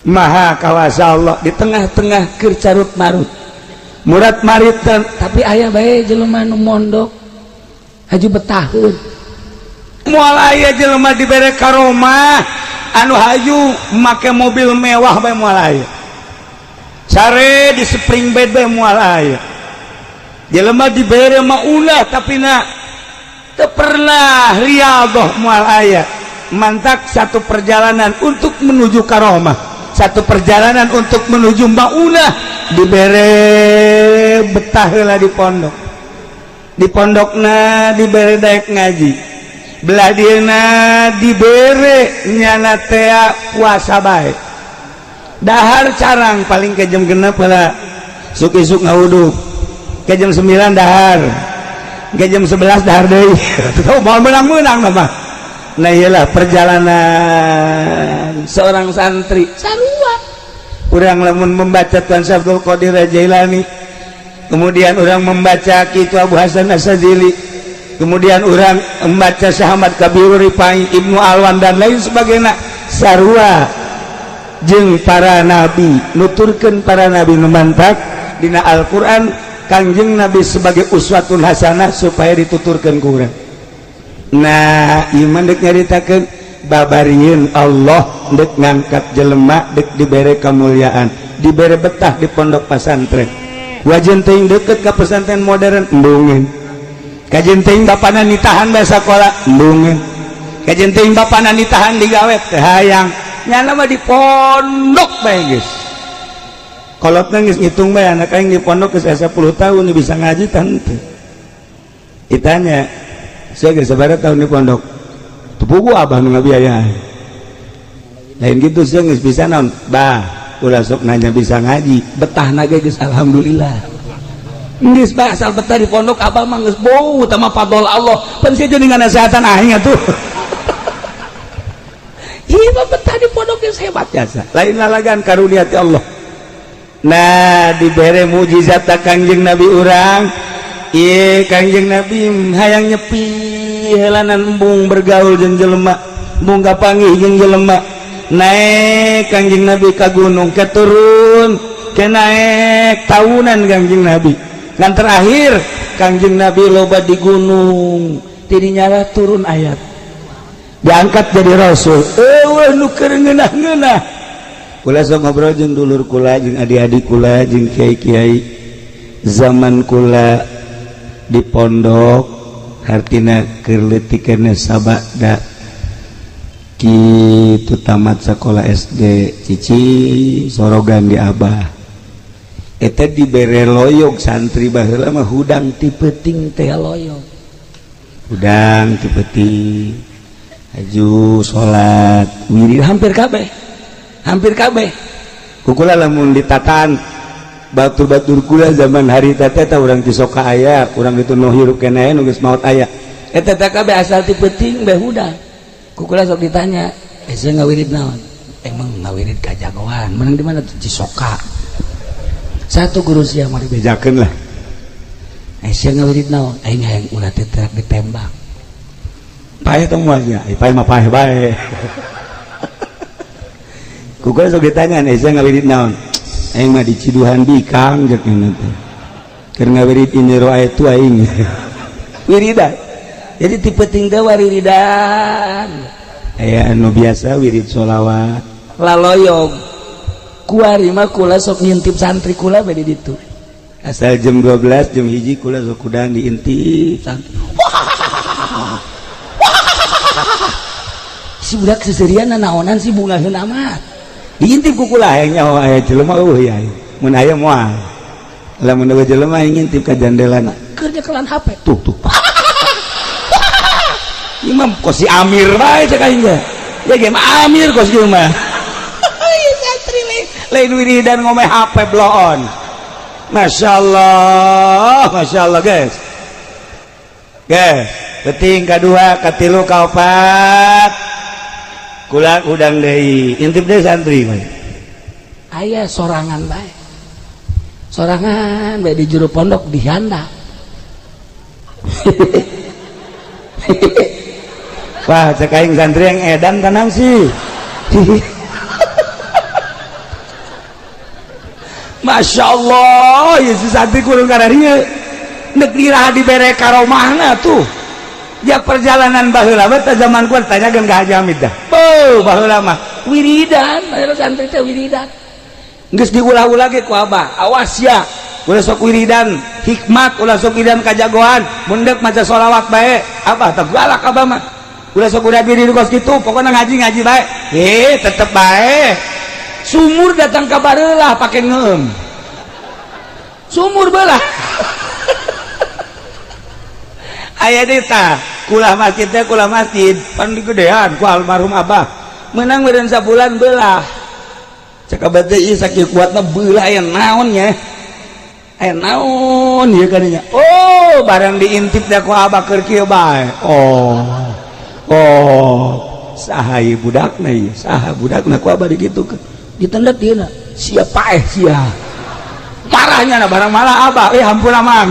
Maha kawasa Allah di tengah-tengah keur carut marut murat marit tapi aya bae jelema nu mondok haju betaheun moal aya jelema dibere karomah anu haju make mobil mewah bae moal aya care di spring bed bae moal aya jelema dibere mah ulah tapi na teu pernah riyadhah moal aya mantak satu perjalanan untuk menuju karomah satu perjalanan untuk menuju maunah dibere betah heula di pondokna dibere daek ngaji belah dieuna dibere nyana tea puasa bae dahar carang paling ke jam 6 heula suk-isuk ngawudhu ke jam 9 dahar ke jam 11 dahar deui tuh mau menang-menang mah. Nah iyalah perjalanan seorang santri sarua urang lamun membaca Tuan Syabdul Qadir Jailani kemudian urang membaca Kitu Abu Hasan As-Sadzili kemudian urang membaca Syekh Ahmad Kabirur Rifai Ibnu Alwan dan lain sebagainya sarua jeung para nabi nuturkeun para nabi nu mantap dina Al-Qur'an Kangjeng Nabi sebagai uswatun hasanah supaya dituturkeun ku urang. Nah iman dek nyaritakeun babarieun Allah dek ngangkat jelema dek dibere kemuliaan dibere betah di pondok pesantren wajan teuing deukeut ka pesantren modern embungeun kajen teuing bapana nitahan bae sakola embungeun kajen teuing bapana nitahan digawe teh hayang nyana mah di pondok bae geus kolotna geus ngitung bae anak aing di pondok geus 10 tahun bisa ngaji tante ditanya saya geus sabaraha tahun di pondok tupugu abah nu ngabiaya lain gitu saya geus bisa naon bah ulah sok nanya bisa ngaji betahna ge geus alhamdulillah geus bah asal betah di pondok abah mah geus bau tama fadol Allah pan sia jeung ngasehatan aing atuh ieu mah betah di pondok geus hebat jasa lain lalagan karunia ti Allah. Nah dibere mujizat Kangjeng Nabi urang ieu Kangjeng Nabi hayang nyepi helanan embung bergaul jeung jelema embung kapanggih jeung jelema naik Kangjeng Nabi ka gunung keturun ke naik tahunan Kangjeng Nabi kan terakhir Kangjeng Nabi loba di gunung tidinya turun ayat diangkat jadi rasul nu keur ngeunah-ngeunah kula sok ngobrol jeung dulur kula jeung adik-adik kula jeung kiai-kiai zaman kula di pondok hartina keur leutikeun sabada kitu tamat sekolah SD cici sorogan di abah eta dibere loyog santri baheula mah hudang ti peuting teh loyog hudang ti peuting aju salat wirid hampir kabeh kukula lamun ditatan batur-batur kula zaman hari teh urang ti soka aya urang itu nu hirup keneh nu geus maot aya eta teh kabeh asal ti peuting bae hudang kukula sok ditanya saya ngawirid naon emang ngawirid kajagoan menang di mana tuh Cisoka satu guru sia mari bejakeun lah saya ngawirid naon aing hayang ulah teh ditembak paeh tong moalnya paeh mah paeh bae kukula sok ditanya saya ngawirid naon aing mah di Ciduhan Bikang jeung kieu teh keur ngawirid iniro ayatu aing wiridan jadi tipe tinggal wiridan aya anu biasa wirid sholawat laloyog kuari mah kula sok ngintip santri kula bae di ditu asal jam 12 jam 1 kula sok kudang diintip santri si budak seserian naonan si bungaheun amat diintip ku kula hayang nyaho aya jelema eueuh ya mun aya moal lamun aya jelema ngintip ka jandelana keur nyekelan HP tuh imam kosi Amir bae cek aing ya game Amir kosi mah santri lain wiridan ngomeh HP bloon Masya Allah guys penting kedua katilu kaopat kula udang deui intip deui santri aya sorangan bae di juru pondok di handap wah cek aing santri yang edan tanang sih Masya Allah ya si santri kurang kararieu nek diraha dibere karomahna tuh ya perjalanan baheula teh zaman kuat tanyakeun ka Haji Hamid dah baheula mah wiridan baheula santri teh wiridan geus diulah-ulah ge ku Abah awas ya ulah sok wiridan hikmat ulah sok wiridan kajagoan mun deuk maca sholawat bae Abah teh galak Abah mah ulah sok udah diri kos kitu pokona ngaji bae tetep bae sumur datang ka bareula pake ngeum sumur belah aya deui tah kulah masjid teh kulah masjid pan digedean ku almarhum Abah meunang meureun sabulan belah cek Abah teh ieu sakieu kuatna beulah aya naon nya aya naon ieu kadinya oh barang diintip da ku Abah keur kieu bae saha ieu budakna ieu saha budakna ku Abah digitukeun ditendet dieuna sia paeh sia marahnya na barang malah Abah hampura mang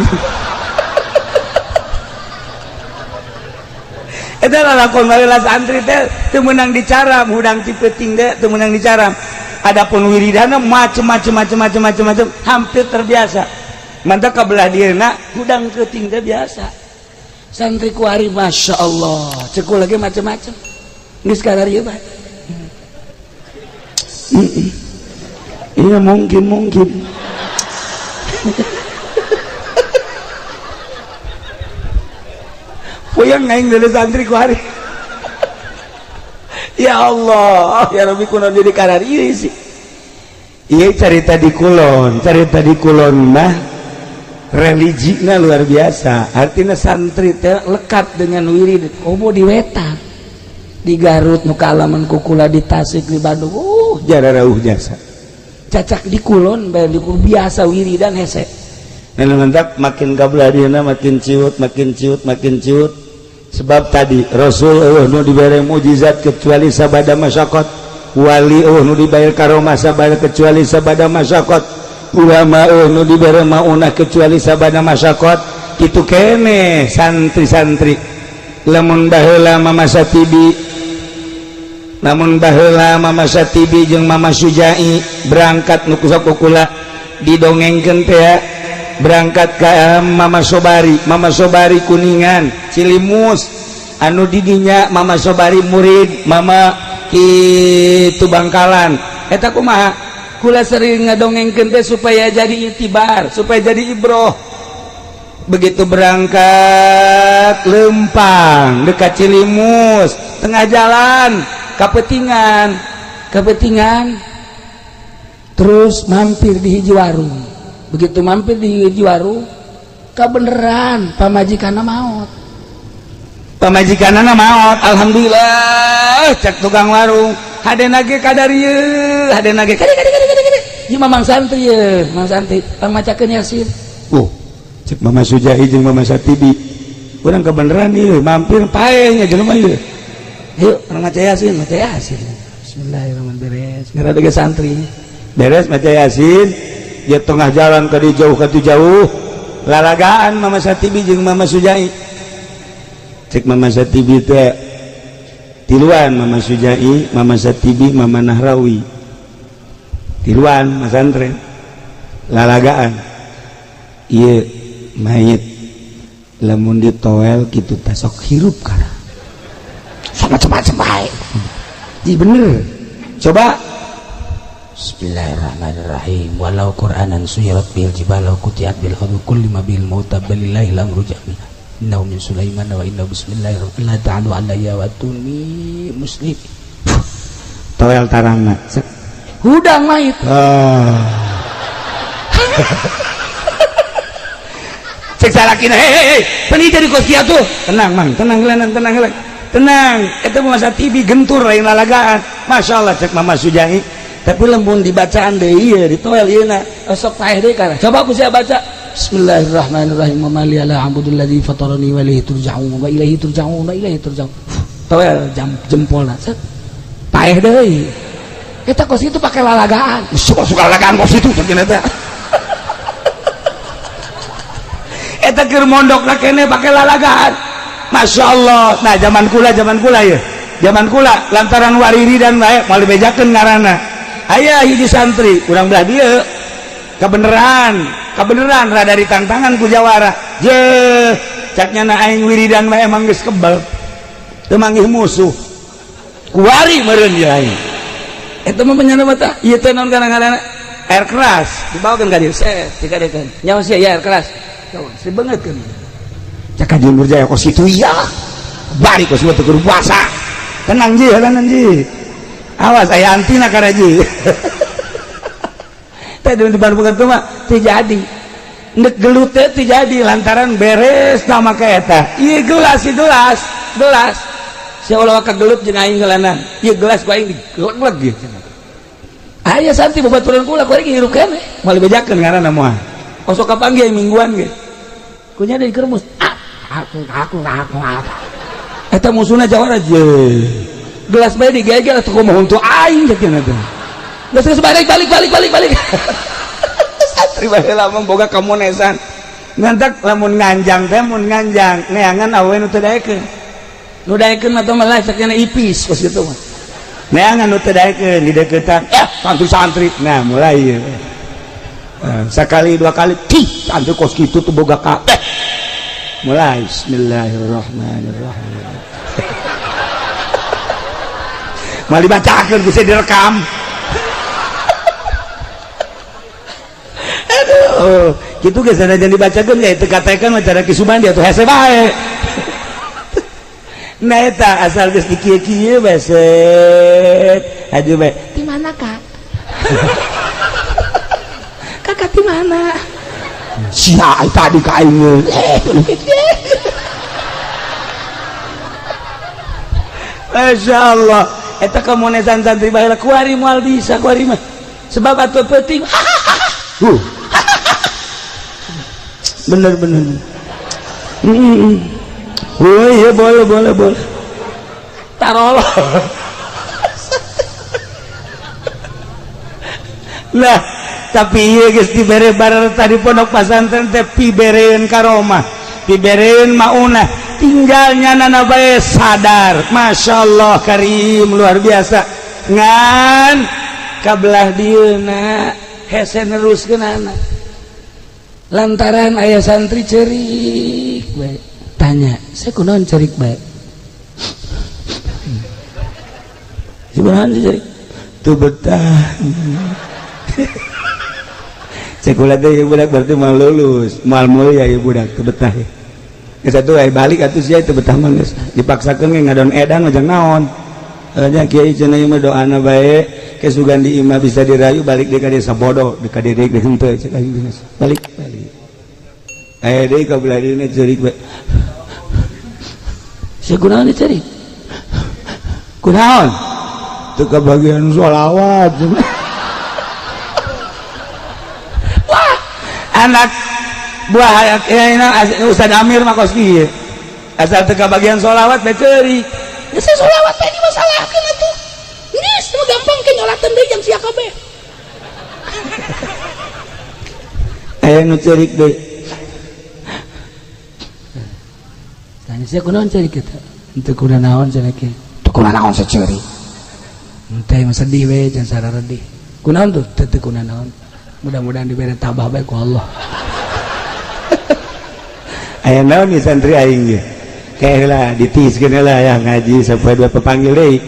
eta lalakon baheula santri teh teu meunang dicaram hudang ti peuting teh teu meunang dicaram adapun wiridana macem-macem hampir terbiasa mantap kabelah dieuna hudang keuting teh biasa santri kuari Masya Allah cekul lagi macem-macem geus kararieu bae iya mungkin puyeng aing dari santri ku hari ya Allah ya Rabbi kunaon jadi kararieu sih ieu carita di kulon mah religina luar biasa artinya santri teh lekat dengan wirid komo di Wetan di Garut nu kaalaman ku kula di Tasik di Bandung jara rauh jasa cacak di kulon bae di biasa wiridan hese mantap makin kabelah dieuna makin ciut sebab tadi Rasul nu dibere mukjizat kecuali sabada masyaqat wali nu dibere karomah sabada kecuali sabada masyaqat ulama nu dibere maunah kecuali sabada masyaqat kitu kene santri-santri lamun baheula Mama Satibi jeung Mama Sujai berangkat nu kusakukula didongengkeun teh berangkat ka Mama Sobari Kuningan Cilimus anu didinya Mama Sobari murid Mama kitu Bangkalan eta kumaha kula sering ngadongengkeun teh supaya jadi itibar supaya jadi ibroh begitu berangkat lempang dekat Cilimus tengah jalan kapetingan terus mampir di hiji warung begitu mampir di hiji warung kabeneran pamajikanna maot alhamdulillah cek tukang warung hadena ge kadarieu hadena ge kade ieu mamang santri ye mang santri pamacakeun Yasin cek Mama Sujai jeung Mama Satibi urang kebeneran ieu mampir pae nya jelema ieu yuk maca Yasin bismillahirrahmanirrahim ngarada ge santri beres maca Yasin dia tengah jalan ke jauh lalagaan Mama Satibi jeung Mama Sujai cek Mama Satibi teh tiluan Mama Sujai Mama Satibi Mama Nahrawi tiluan mas santren lalagaan ieu mayit lamun ditoel kitu teh sok hirup kana sok macam-macam bae ji bener coba Bismillahirrahmanirrahim walau Qur'anan suyirat bil jibalau kutiat bil khadu kulli ma bil mauta balillahi lamru jami innahu min Sulaiman wa innahu bismillahirrahmanirrahim la ta'alu alayya wa tuni muslim toel tarangna hudang mayit cek salakina hei penita di kos kieu tuh tenang eta Mama Satibi gentur lain lalagaan Masya Allah cek Mama Sujai tapi lembun dibacaan deh iya ditoel iya na sok paeh deh karena coba aku saya baca Bismillahirrahmanirrahim mamali ala abudulladzi fatarani wa ilaihi turja'un toel jempol na paeh deh kita kos itu pakai lalagaan suka lalagaan kos itu segini teh eta keur mondokna kene pakai lalagaan Masya Allah nah zaman kula ya zaman kula lantaran wariri dan bae mau dibejakeun ngaranna aya hiji santri urang belah dieu kebeneran rada dari tantangan ku jawara je caknya na aing wiridan mah emang geus kebal teu manggih musuh kuari meureun je aing eta mah penyana mata ieu teh naon kadang-kadang air keras dibawakeun ka dieu set dikadekeun nyawa sia air keras dibeungeutkeun cak ka Jumur Jaya kos kitu iya bari kos teu keur puasa tenang ji halanan ji awas aya antina kana ji teh di Bandung itu mah terjadi nek gelut teh terjadi lantaran beres nama ka eta ieu gelas sia ulah ka gelut jeung aing ngelanan ieu gelas ku aing digeleg ge aya santi babaturan kula ku aing hirup keneh moal bejakeun ngaranna moal osok kapanggih mingguan ge kunya di kermus aku eta musuhna jawara je gelas bae digegel atuh kumaha untuk aing ceuna teh geus balik santri bae lamun boga kamonesan ngantak lamun nganjang teh mun nganjang neangan awewe nu teu daekeun mah teh malah sakena ipis kos kitu mah neangan nu teu daekeun di deukeutan santri nah mulai ieu sakali dua kali santri kos kitu teu boga kabeh mulai bismillahirrahmanirrahim mal dibacakeun bisa direkam aduh gitu geus sanajan dibacakeun ya teu katekeun mah cara kisubandi atuh hese bae nah eta asal geus dikieu-kieu bae set aju bae di mana kak kakak di mana sia tadi ka aing Masya Allah eta kemonesan santri baheula kuari moal bisa kuari mah sebab atuh penting bener oh iya boleh tarolo lah tapi iya geus dibere barar tadi pondok pesantren teh pibereun karomah pibereun maunah tinggalnya nana bae sadar Masya Allah karim luar biasa ngan kabelah dieuna hese neruskeun anak lantaran aya santri cerik bae tanya saya kunaon cerik bae sebenarnya cerik tuh betah sekolah teh budak berarti mal lulus mal mulia ya budak teu betah ya satu balik atuh sia teu betah mah geus dipaksakeun ge ngadon edan mah jeung naon nya kiai cenah ieu mah doana bae ke Sugandi imah bisa dirayu balik deui ka desa bodoh deui ka diri deui henteu cek aing balik aya deui ka belah dieuna cerik bae sia kunaon cerik kunaon teu kabagian sholawat wah anak buah Ustaz Amir mah kos kieu asal teu kabagian sholawat bae cerik geus sholawat teh dimasalahkeun atuh geus mah gampang ke nyolateun deui jam sia kabeh aya nu cerik deui tanya sia kunaon cerik eta teu kuna naon cenah kieu teu kuna naon sacerik teh mah sedih we jangan sararedih kunaon tuh teu kuna naon mudah-mudahan diberi tabah bae ku Allah aya naon nih santri aing ge kae lah ditiskeun lah ya ngaji sampai dua pepanggil deui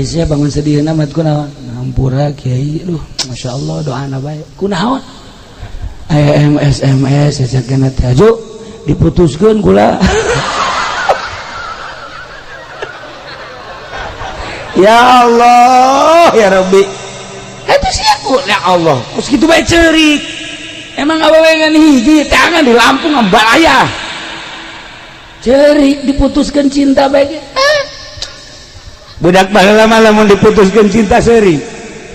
sia bangun sedihna mah kunaon ngampura kiai duh masyaallah doana bae kunaon aya SMS sajakna teh aju diputuskeun kula ya Allah ya Rabbi eta sia ku ya Allah kos kitu bae ceurik emang awewe ngan hiji tangan di Lampung ngambalaya cerik diputuskan cinta baik budak baheula mah lamun diputuskan cinta seuring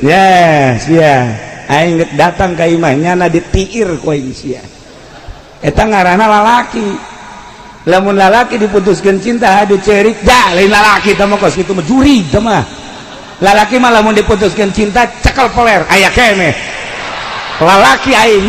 ya sia aing datang ka imah nyana ditiir ku aing sia eta ngaranna lalaki lamun lalaki diputuskan cinta hade cerik da lain lalaki teh mah kos kitu mah juri teh mah lalaki mah lamun diputuskan cinta cekel peler aya keneh lalaki aing